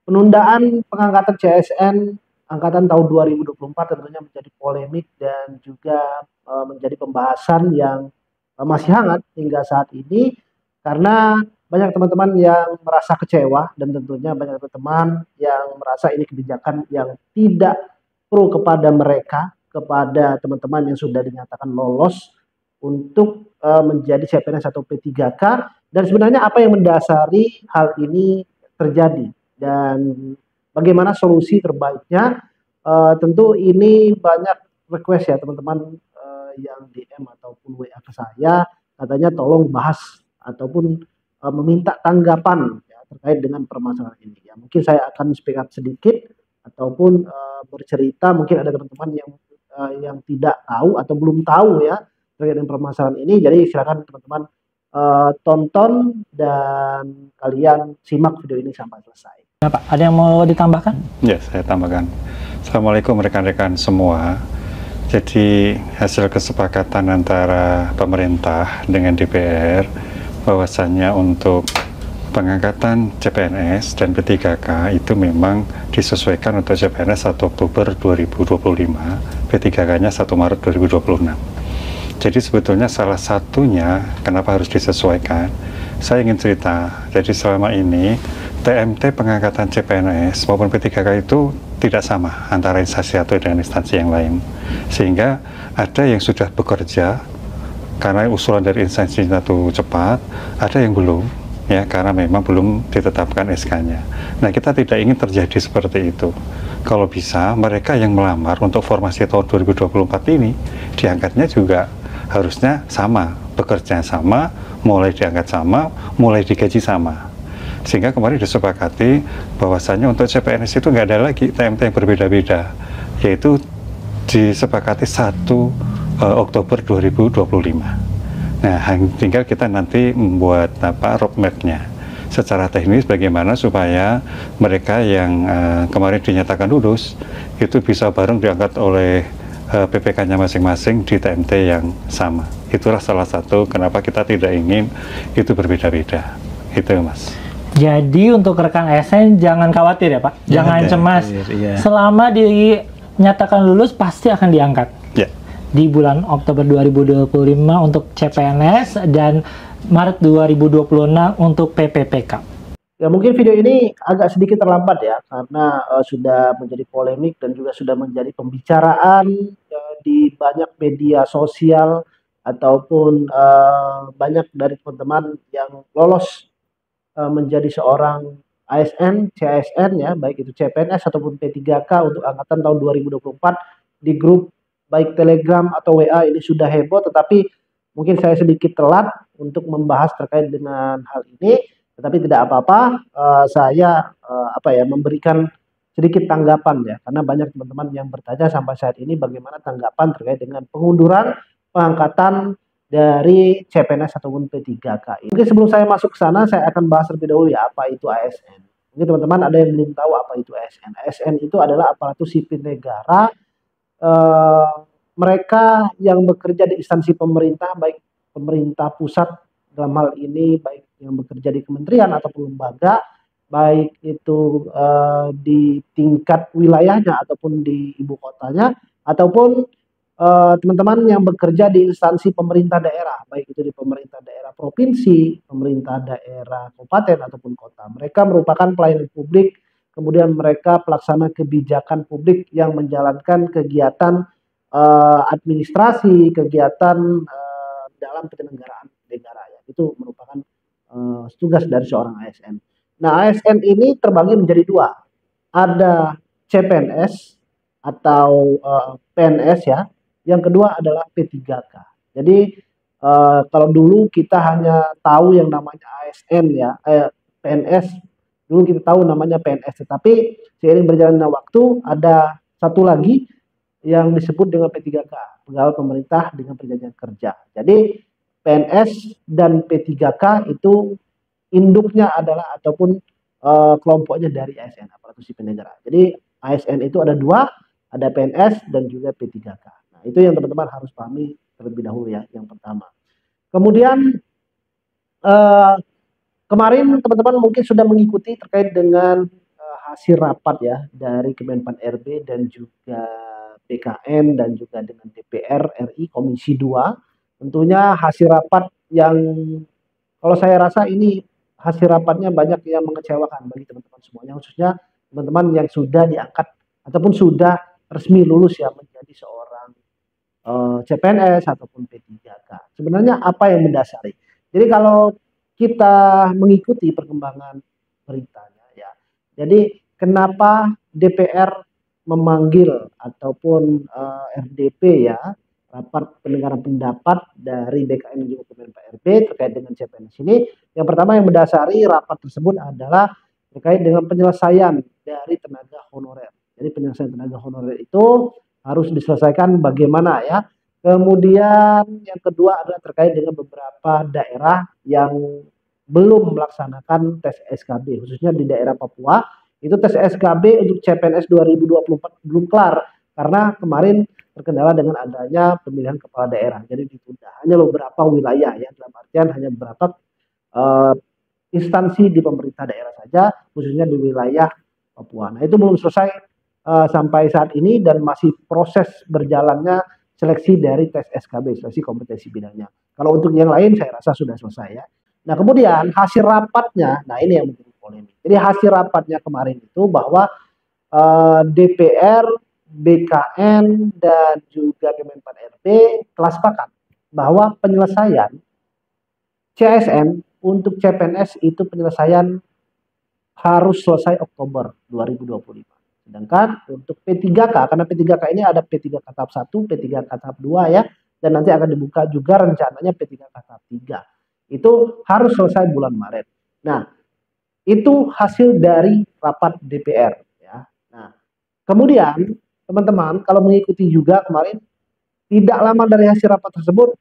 Penundaan pengangkatan CSN angkatan tahun 2024 tentunya menjadi polemik dan juga menjadi pembahasan yang masih hangat hingga saat ini karena banyak teman-teman yang merasa kecewa dan tentunya banyak teman-teman yang merasa ini kebijakan yang tidak pro kepada mereka, kepada teman-teman yang sudah dinyatakan lolos untuk menjadi CPNS atau P3K, dan sebenarnya apa yang mendasari hal ini terjadi dan bagaimana solusi terbaiknya. Tentu ini banyak request ya teman-teman yang DM ataupun WA ke saya, katanya tolong bahas ataupun meminta tanggapan ya, terkait dengan permasalahan ini. Ya, mungkin saya akan speak up sedikit ataupun bercerita. Mungkin ada teman-teman yang tidak tahu atau belum tahu ya terkait dengan permasalahan ini. Jadi silakan teman-teman tonton dan kalian simak video ini sampai selesai. Ya, Pak, ada yang mau ditambahkan? Ya, saya tambahkan. Assalamualaikum rekan-rekan semua. Jadi hasil kesepakatan antara pemerintah dengan DPR bahwasannya untuk pengangkatan CPNS dan P3K itu memang disesuaikan untuk CPNS 1 Oktober 2025, P3K-nya 1 Maret 2026. Jadi sebetulnya salah satunya kenapa harus disesuaikan, saya ingin cerita. Jadi selama ini TMT pengangkatan CPNS maupun P3K itu tidak sama antara instansi satu dengan instansi yang lain, sehingga ada yang sudah bekerja karena usulan dari instansi satu cepat, ada yang belum ya karena memang belum ditetapkan SK-nya. Nah, kita tidak ingin terjadi seperti itu. Kalau bisa mereka yang melamar untuk formasi tahun 2024 ini diangkatnya juga harusnya sama, bekerja sama, mulai diangkat sama, mulai digaji sama. Sehingga kemarin disepakati bahwasannya untuk CPNS itu nggak ada lagi TMT yang berbeda-beda, yaitu disepakati 1 Oktober 2025. Nah, tinggal kita nanti membuat roadmap-nya secara teknis bagaimana supaya mereka yang kemarin dinyatakan lulus itu bisa bareng diangkat oleh PPK-nya masing-masing di TMT yang sama. Itulah salah satu kenapa kita tidak ingin itu berbeda-beda. Itu, Mas. Jadi untuk rekan ASN jangan khawatir ya Pak, jangan cemas. Selama dinyatakan lulus pasti akan diangkat. Ya. Di bulan Oktober 2025 untuk CPNS dan Maret 2026 untuk PPPK. Ya, mungkin video ini agak sedikit terlambat ya karena sudah menjadi polemik dan juga sudah menjadi pembicaraan di banyak media sosial ataupun banyak dari teman-teman yang lolos menjadi seorang ASN, CASN ya, baik itu CPNS ataupun P3K untuk angkatan tahun 2024 di grup baik Telegram atau WA ini sudah heboh, tetapi mungkin saya sedikit telat untuk membahas terkait dengan hal ini, tetapi tidak apa-apa, saya memberikan sedikit tanggapan ya, karena banyak teman-teman yang bertanya sampai saat ini bagaimana tanggapan terkait dengan pengunduran pengangkatan dari CPNS ataupun P3K. Mungkin sebelum saya masuk ke sana, saya akan bahas terlebih dahulu ya apa itu ASN. Mungkin teman-teman ada yang belum tahu apa itu ASN. ASN itu adalah aparatur sipil negara, mereka yang bekerja di instansi pemerintah, baik pemerintah pusat dalam hal ini, baik yang bekerja di kementerian ataupun lembaga, baik itu di tingkat wilayahnya ataupun di ibu kotanya, ataupun teman-teman yang bekerja di instansi pemerintah daerah, baik itu di pemerintah daerah provinsi, pemerintah daerah kabupaten ataupun kota. Mereka merupakan pelayan publik, kemudian mereka pelaksana kebijakan publik yang menjalankan kegiatan administrasi, kegiatan dalam penyelenggaraan negara. Ya. Itu merupakan tugas dari seorang ASN. Nah, ASN ini terbagi menjadi dua. Ada CPNS atau PNS ya. Yang kedua adalah P3K. Jadi kalau dulu kita hanya tahu yang namanya ASN ya, PNS. Dulu kita tahu namanya PNS, tetapi seiring berjalannya waktu ada satu lagi yang disebut dengan P3K, pegawai pemerintah dengan perjanjian kerja. Jadi PNS dan P3K itu induknya adalah ataupun kelompoknya dari ASN, aparatur sipil negara. Jadi ASN itu ada dua, ada PNS dan juga P3K. Nah, itu yang teman-teman harus pahami terlebih dahulu ya, yang pertama. Kemudian kemarin teman-teman mungkin sudah mengikuti terkait dengan hasil rapat ya dari Kemenpan RB dan juga BKN dan juga dengan DPR RI Komisi 2. Tentunya hasil rapat yang kalau saya rasa ini hasil rapatnya banyak yang mengecewakan bagi teman-teman semuanya, khususnya teman-teman yang sudah diangkat ataupun sudah resmi lulus ya menjadi seorang CPNS ataupun P3K. Sebenarnya apa yang mendasari? Jadi kalau kita mengikuti perkembangan beritanya ya, jadi kenapa DPR memanggil ataupun RDP ya, rapat pendengaran pendapat dari BKN dan juga Kemenpan RB terkait dengan CPNS ini. Yang pertama yang mendasari rapat tersebut adalah terkait dengan penyelesaian dari tenaga honorer. Jadi penyelesaian tenaga honorer itu harus diselesaikan bagaimana ya. Kemudian yang kedua adalah terkait dengan beberapa daerah yang belum melaksanakan tes SKB, khususnya di daerah Papua. Itu tes SKB untuk CPNS 2024 belum kelar karena kemarin terkendala dengan adanya pemilihan kepala daerah. Jadi ditunda hanya beberapa wilayah ya, dalam artian hanya beberapa instansi di pemerintah daerah saja, khususnya di wilayah Papua. Nah itu belum selesai sampai saat ini dan masih proses berjalannya seleksi dari tes SKB, seleksi kompetensi bidangnya. Kalau untuk yang lain saya rasa sudah selesai ya. Nah kemudian hasil rapatnya, nah ini yang menjadi polemik. Jadi hasil rapatnya kemarin itu bahwa DPR, BKN dan juga Kemenpan RB telah sepakat bahwa penyelesaian CSN untuk CPNS itu penyelesaian harus selesai Oktober 2025. Sedangkan untuk P3K, karena P3K ini ada P3K tahap 1, P3K tahap 2 ya, dan nanti akan dibuka juga rencananya P3K tahap 3. Itu harus selesai bulan Maret. Nah, itu hasil dari rapat DPR ya. Nah, kemudian teman-teman kalau mengikuti juga kemarin tidak lama dari hasil rapat tersebut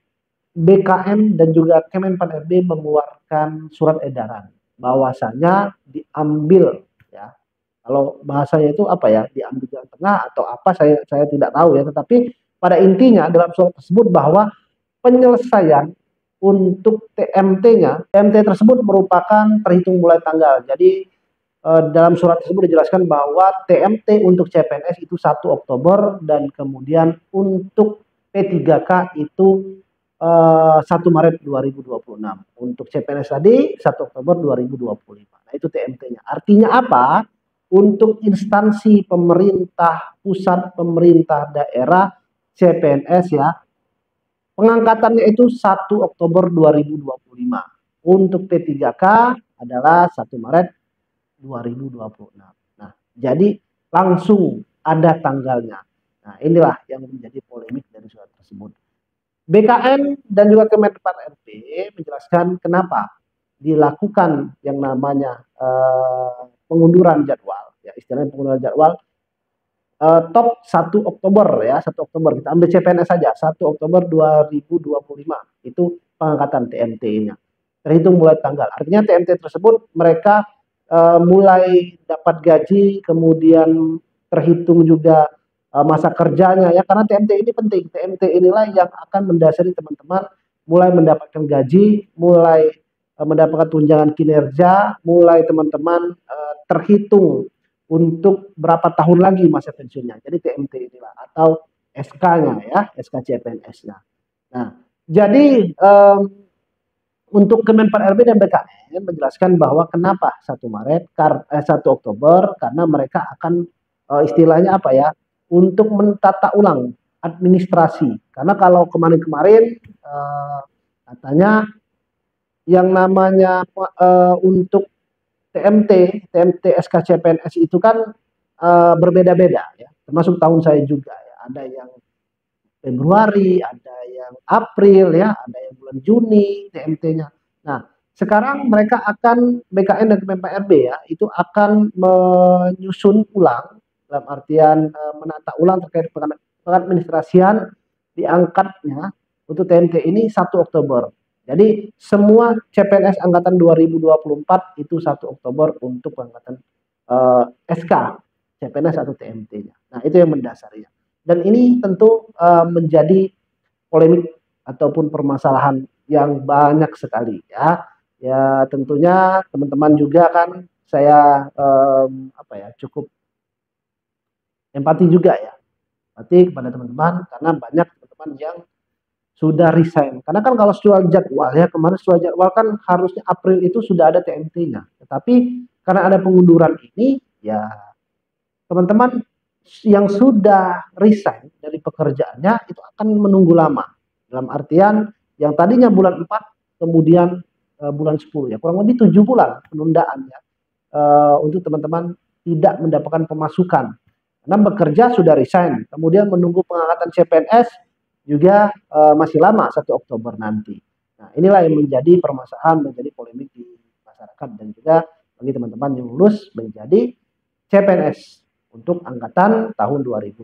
BKN dan juga Kemenpan RB mengeluarkan surat edaran bahwasanya diambil ya. Kalau bahasanya itu apa ya? Diambil jalan tengah atau apa saya tidak tahu ya, tetapi pada intinya dalam surat tersebut bahwa penyelesaian untuk TMT-nya, TMT tersebut merupakan terhitung mulai tanggal. Jadi dalam surat tersebut dijelaskan bahwa TMT untuk CPNS itu 1 Oktober dan kemudian untuk P3K itu 1 Maret 2026. Untuk CPNS tadi 1 Oktober 2025. Nah itu TMT-nya. Artinya apa? Untuk instansi pemerintah pusat, pemerintah daerah, CPNS ya, pengangkatannya itu 1 Oktober 2025. Untuk P3K adalah 1 Maret 2026. Nah, jadi langsung ada tanggalnya. Nah, inilah yang menjadi polemik dari surat tersebut. BKN dan juga Kemenpan RB menjelaskan kenapa dilakukan yang namanya pengunduran jadwal, ya istilahnya pengunduran jadwal top 1 Oktober ya, 1 Oktober kita ambil CPNS saja, 1 Oktober 2025 itu pengangkatan TMT-nya. Terhitung mulai tanggal. Artinya TMT tersebut mereka mulai dapat gaji, kemudian terhitung juga masa kerjanya ya, karena TMT ini penting. TMT inilah yang akan mendasari teman-teman mulai mendapatkan gaji, mulai mendapatkan tunjangan kinerja, mulai teman-teman terhitung untuk berapa tahun lagi masa pensiunnya. Jadi TMT inilah atau SK-nya ya, SK CPNS-nya. Nah, jadi untuk Kemenpan RB dan BKN menjelaskan bahwa kenapa 1 Oktober karena mereka akan istilahnya apa ya, untuk mentata ulang administrasi. Karena kalau kemarin-kemarin katanya yang namanya untuk TMT SK CPNS itu kan berbeda-beda ya, termasuk tahun saya juga ya. Ada yang Februari, ada yang April ya, ada yang bulan Juni TMT-nya. Nah, sekarang mereka akan BKN dan Kemenpan RB ya, itu akan menyusun ulang dalam artian menata ulang terkait pengadministrasian diangkatnya untuk TMT ini 1 Oktober. Jadi semua CPNS angkatan 2024 itu 1 Oktober untuk pengangkatan SK CPNS atau TMT-nya. Nah, itu yang mendasarinya. Dan ini tentu menjadi polemik ataupun permasalahan yang banyak sekali ya. Ya tentunya teman-teman juga kan saya cukup empati juga ya, empati kepada teman-teman karena banyak teman-teman yang sudah resign. Karena kan kalau sesuai jadwal ya, kemarin sesuai jadwal kan harusnya April itu sudah ada TMT-nya. Tetapi karena ada pengunduran ini, ya teman-teman yang sudah resign dari pekerjaannya itu akan menunggu lama. Dalam artian yang tadinya bulan 4 kemudian bulan 10 ya, kurang lebih 7 bulan penundaan ya, untuk teman-teman tidak mendapatkan pemasukan. Karena bekerja sudah resign, kemudian menunggu pengangkatan CPNS juga masih lama 1 Oktober nanti. Nah, inilah yang menjadi permasalahan, menjadi polemik di masyarakat dan juga bagi teman-teman yang lulus menjadi CPNS untuk angkatan tahun 2024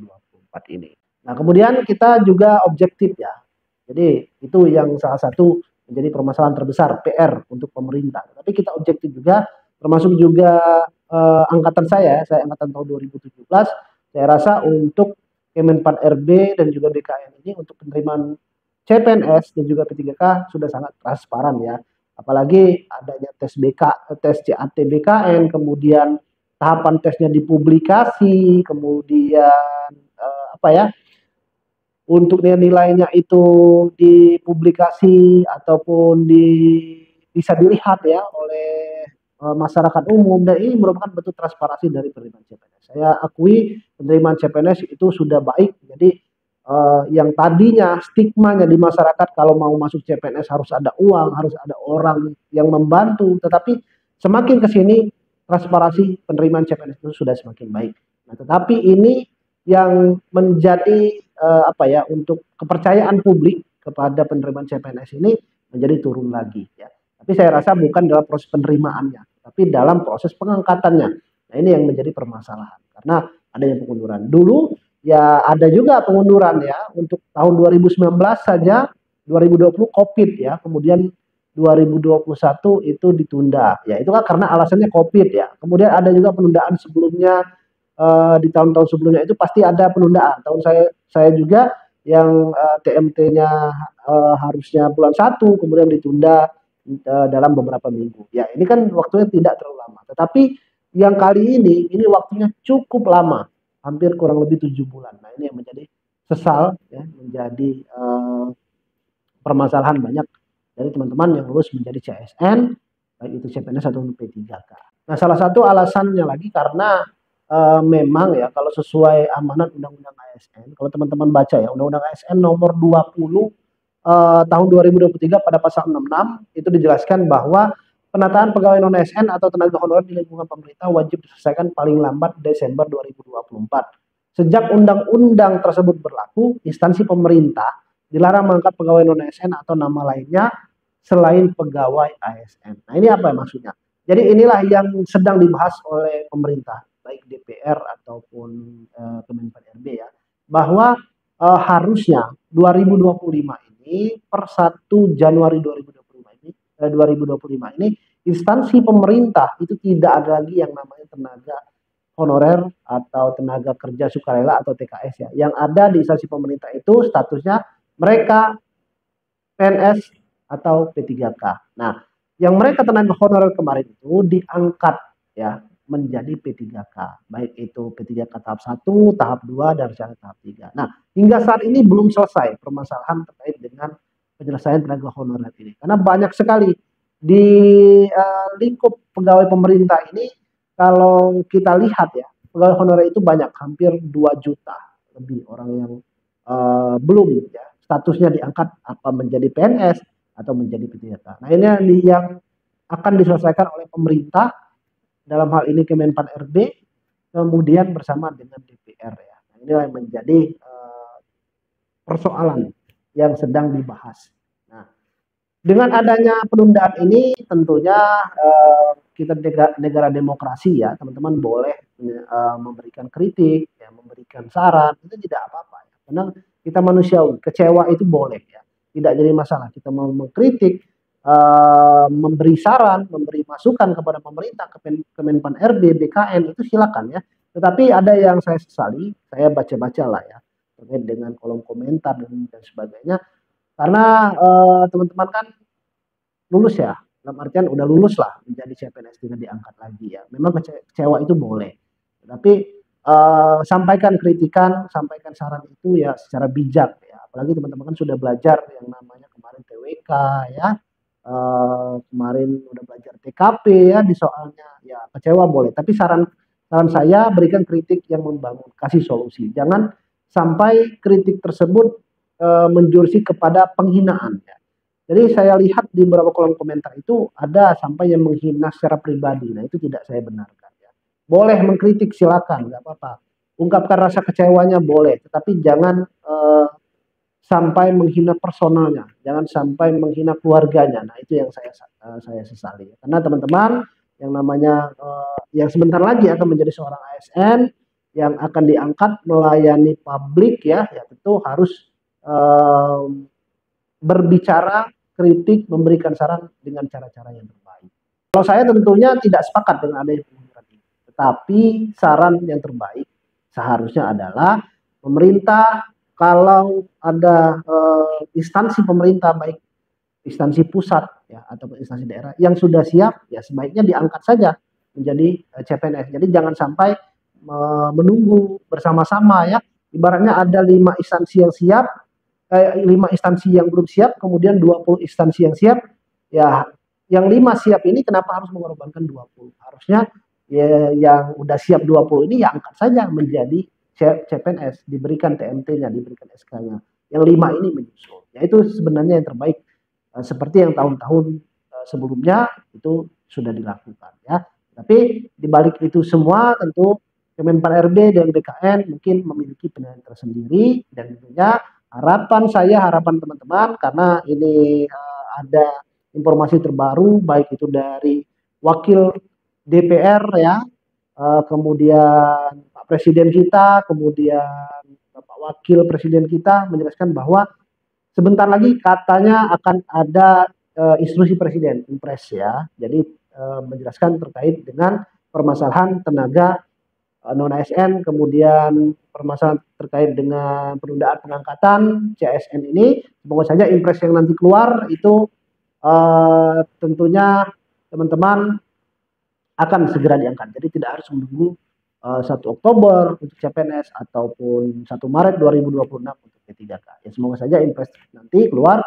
ini. Nah, kemudian kita juga objektif ya. Jadi itu yang salah satu menjadi permasalahan terbesar PR untuk pemerintah. Tapi kita objektif juga, termasuk juga angkatan saya angkatan tahun 2017. Saya rasa untuk Kemenpan RB dan juga BKN ini untuk penerimaan CPNS dan juga P3K sudah sangat transparan ya. Apalagi adanya tes CAT BKN, kemudian tahapan tesnya dipublikasi, kemudian untuk nilainya itu dipublikasi ataupun bisa dilihat ya oleh masyarakat umum, dan ini merupakan bentuk transparansi dari penerimaan CPNS. Saya akui penerimaan CPNS itu sudah baik. Jadi yang tadinya stigmanya di masyarakat kalau mau masuk CPNS harus ada uang, harus ada orang yang membantu, tetapi semakin ke sini transparansi penerimaan CPNS itu sudah semakin baik. Nah, tetapi ini yang menjadi untuk kepercayaan publik kepada penerimaan CPNS ini menjadi turun lagi ya. Tapi saya rasa bukan dalam proses penerimaannya, tapi dalam proses pengangkatannya. Nah, ini yang menjadi permasalahan karena adanya pengunduran. Dulu ya ada juga pengunduran ya untuk tahun 2019 saja, 2020 COVID ya, kemudian 2021 itu ditunda. Ya itu kan karena alasannya COVID ya. Kemudian ada juga penundaan sebelumnya, di tahun-tahun sebelumnya itu pasti ada penundaan. Tahun saya juga yang TMT-nya harusnya bulan 1 kemudian ditunda dalam beberapa minggu. Ya ini kan waktunya tidak terlalu lama. Tetapi yang kali ini waktunya cukup lama, hampir kurang lebih 7 bulan. Nah ini yang menjadi sesal ya, menjadi permasalahan banyak dari teman-teman yang lulus menjadi CSN, baik itu CPNS atau P3K. Nah salah satu alasannya lagi karena memang ya kalau sesuai amanat Undang-Undang ASN, kalau teman-teman baca ya Undang-Undang ASN nomor 20 tahun 2023 pada pasal 66 itu dijelaskan bahwa penataan pegawai non ASN atau tenaga honorer di lingkungan pemerintah wajib diselesaikan paling lambat Desember 2024. Sejak undang-undang tersebut berlaku, instansi pemerintah dilarang mengangkat pegawai non ASN atau nama lainnya selain pegawai ASN. Nah, ini apa maksudnya? Jadi inilah yang sedang dibahas oleh pemerintah, baik DPR ataupun Kemenpan RB ya, bahwa harusnya 2025 ini per 1 Januari 2025 ini instansi pemerintah itu tidak ada lagi yang namanya tenaga honorer atau tenaga kerja sukarela atau TKS ya. Yang ada di instansi pemerintah itu statusnya mereka PNS atau P3K. Nah, yang mereka tenaga honorer kemarin itu diangkat ya menjadi P3K, baik itu P3K tahap 1, tahap 2, dan rencana tahap 3. Nah, hingga saat ini belum selesai permasalahan terkait dengan penyelesaian tenaga honorer ini. Karena banyak sekali di lingkup pegawai pemerintah ini, kalau kita lihat ya, pegawai honorer itu banyak, hampir 2 juta lebih orang yang belum ya statusnya diangkat apa menjadi PNS atau menjadi P3K. Nah, ini yang akan diselesaikan oleh pemerintah, dalam hal ini Kemenpan RB, kemudian bersama dengan DPR ya. Nah, inilah yang menjadi persoalan yang sedang dibahas. Nah, dengan adanya penundaan ini tentunya kita negara demokrasi ya, teman-teman boleh memberikan kritik, ya, memberikan saran, itu tidak apa-apa ya. Karena kita manusiawi, kecewa itu boleh ya, tidak jadi masalah. Kita mau mengkritik, memberi saran, memberi masukan kepada pemerintah, Kemenpan RB, BKN itu silakan ya. Tetapi ada yang saya sesali, saya baca-baca lah ya terkait dengan kolom komentar dan sebagainya. Karena teman-teman kan lulus ya, dalam artian udah lulus lah menjadi CPNS tidak diangkat lagi ya. Memang kecewa itu boleh, tapi sampaikan kritikan, sampaikan saran itu ya secara bijak ya. Apalagi teman-teman kan sudah belajar yang namanya kemarin TWK ya, kemarin udah belajar TKP ya di soalnya. Ya kecewa boleh, tapi saran saya berikan kritik yang membangun, kasih solusi. Jangan sampai kritik tersebut menjurus kepada penghinaan ya. Jadi saya lihat di beberapa kolom komentar itu ada sampai yang menghina secara pribadi. Nah itu tidak saya benarkan ya. Boleh mengkritik silakan, nggak apa-apa. Ungkapkan rasa kecewanya boleh, tetapi jangan sampai menghina personalnya, jangan sampai menghina keluarganya. Nah itu yang saya sesali. Karena teman-teman yang namanya yang sebentar lagi akan menjadi seorang ASN yang akan diangkat melayani publik ya, ya tentu harus berbicara, kritik, memberikan saran dengan cara-cara yang terbaik. Kalau saya tentunya tidak sepakat dengan adanya pengunduran ini, tetapi saran yang terbaik seharusnya adalah pemerintah kalau ada instansi pemerintah baik instansi pusat ya ataupun instansi daerah yang sudah siap ya sebaiknya diangkat saja menjadi CPNS. Jadi jangan sampai menunggu bersama-sama ya. Ibaratnya ada 5 instansi yang siap, 5 instansi yang belum siap, kemudian 20 instansi yang siap, ya yang 5 siap ini kenapa harus mengorbankan 20? Harusnya ya, yang udah siap 20 ini ya angkat saja menjadi CPNS, diberikan TMT-nya, diberikan SK-nya. Yang 5 ini menyusul. Ya itu sebenarnya yang terbaik seperti yang tahun-tahun sebelumnya itu sudah dilakukan ya. Tapi dibalik itu semua tentu Kemenpan RB dan BKN mungkin memiliki penilaian tersendiri dan tentunya harapan saya, harapan teman-teman, karena ini ada informasi terbaru, baik itu dari Wakil DPR ya, kemudian Pak Presiden kita, kemudian Bapak Wakil Presiden kita menjelaskan bahwa sebentar lagi katanya akan ada instruksi Presiden, Impres ya, jadi menjelaskan terkait dengan permasalahan tenaga non-ASN, kemudian permasalahan terkait dengan penundaan pengangkatan CSN ini. Semoga saja impres yang nanti keluar itu tentunya teman-teman akan segera diangkat. Jadi tidak harus menunggu 1 Oktober untuk CPNS ataupun 1 Maret 2026 untuk P3K. Ya semoga saja impres nanti keluar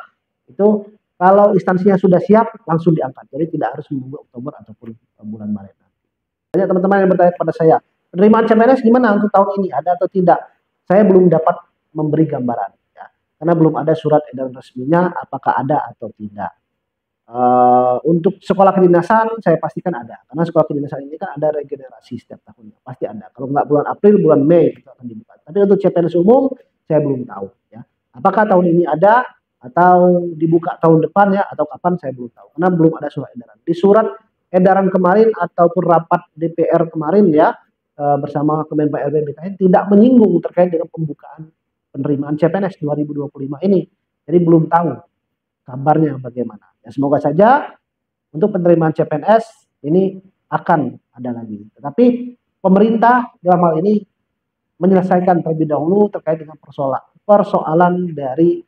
itu kalau instansinya sudah siap langsung diangkat. Jadi tidak harus menunggu Oktober ataupun bulan Maret nanti. Banyak teman-teman yang bertanya kepada saya, penerimaan CPNS gimana untuk tahun ini, ada atau tidak? Saya belum dapat memberi gambaran ya, karena belum ada surat edaran resminya apakah ada atau tidak. Untuk sekolah kedinasan saya pastikan ada, karena sekolah kedinasan ini kan ada regenerasi setiap tahunnya, pasti ada. Kalau nggak bulan April, bulan Mei itu akan dibuka. Tapi untuk CPNS umum saya belum tahu ya, apakah tahun ini ada atau dibuka tahun depan ya, atau kapan saya belum tahu, karena belum ada surat edaran. Di surat edaran kemarin ataupun rapat DPR kemarin ya bersama Kemenpan RB BKN tidak menyinggung terkait dengan pembukaan penerimaan CPNS 2025 ini. Jadi belum tahu kabarnya bagaimana. Ya, semoga saja untuk penerimaan CPNS ini akan ada lagi. Tetapi pemerintah dalam hal ini menyelesaikan terlebih dahulu terkait dengan persoalan dari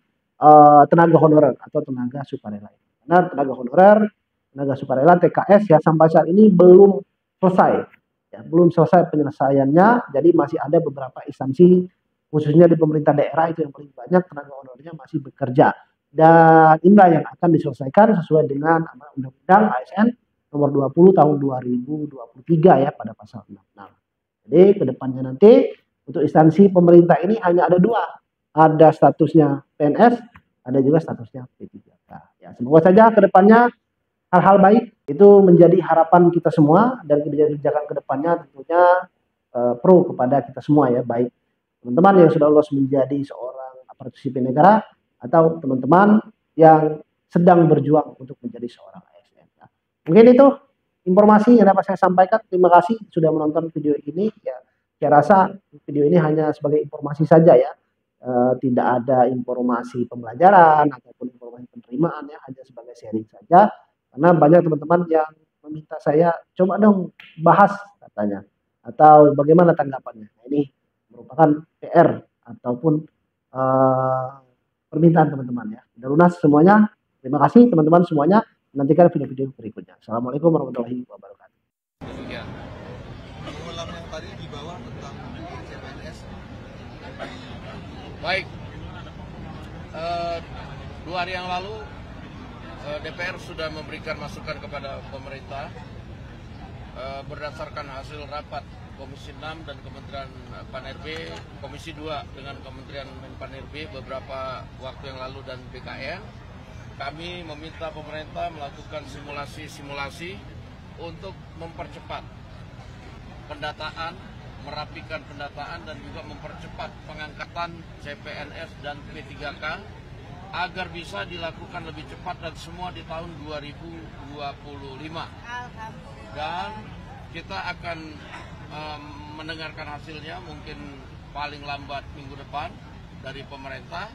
tenaga honorer atau tenaga sukarela. Karena tenaga honorer, tenaga sukarela TKS ya sampai saat ini belum selesai. Ya, belum selesai penyelesaiannya, jadi masih ada beberapa instansi khususnya di pemerintah daerah itu yang paling banyak tenaga honorernya masih bekerja, dan inilah yang akan diselesaikan sesuai dengan amanat Undang-Undang ASN nomor 20 tahun 2023 ya pada pasal 66. Jadi kedepannya nanti untuk instansi pemerintah ini hanya ada 2, ada statusnya PNS, ada juga statusnya P3K. Ya, semoga saja kedepannya hal-hal baik itu menjadi harapan kita semua, dan kebijakan kedepannya tentunya pro kepada kita semua ya, baik teman-teman yang sudah lolos menjadi seorang aparatur sipil negara atau teman-teman yang sedang berjuang untuk menjadi seorang ASN. Ya. Mungkin itu informasi yang dapat saya sampaikan. Terima kasih sudah menonton video ini ya. Saya rasa video ini hanya sebagai informasi saja ya, tidak ada informasi pembelajaran ataupun informasi penerimaan ya, hanya sebagai sharing saja. Karena banyak teman-teman yang meminta saya coba dong bahas katanya, atau bagaimana tanggapannya. Nah, ini merupakan PR ataupun permintaan teman-teman ya. Sudah lunas semuanya. Terima kasih teman-teman semuanya nantikan video-video berikutnya. Assalamualaikum warahmatullahi wabarakatuh. Ya, ulang yang tadi di bawah tentang CPNS. Baik, 2 hari yang lalu DPR sudah memberikan masukan kepada pemerintah berdasarkan hasil rapat Komisi 6 dan Kementerian Pan-RB, Komisi 2 dengan Kementerian Pan-RB beberapa waktu yang lalu dan BKN. Kami meminta pemerintah melakukan simulasi-simulasi untuk mempercepat pendataan, merapikan pendataan dan juga mempercepat pengangkatan CPNS dan P3K agar bisa dilakukan lebih cepat dan semua di tahun 2025. Dan kita akan mendengarkan hasilnya mungkin paling lambat minggu depan dari pemerintah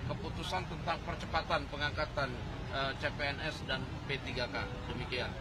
keputusan tentang percepatan pengangkatan CPNS dan P3K. Demikian.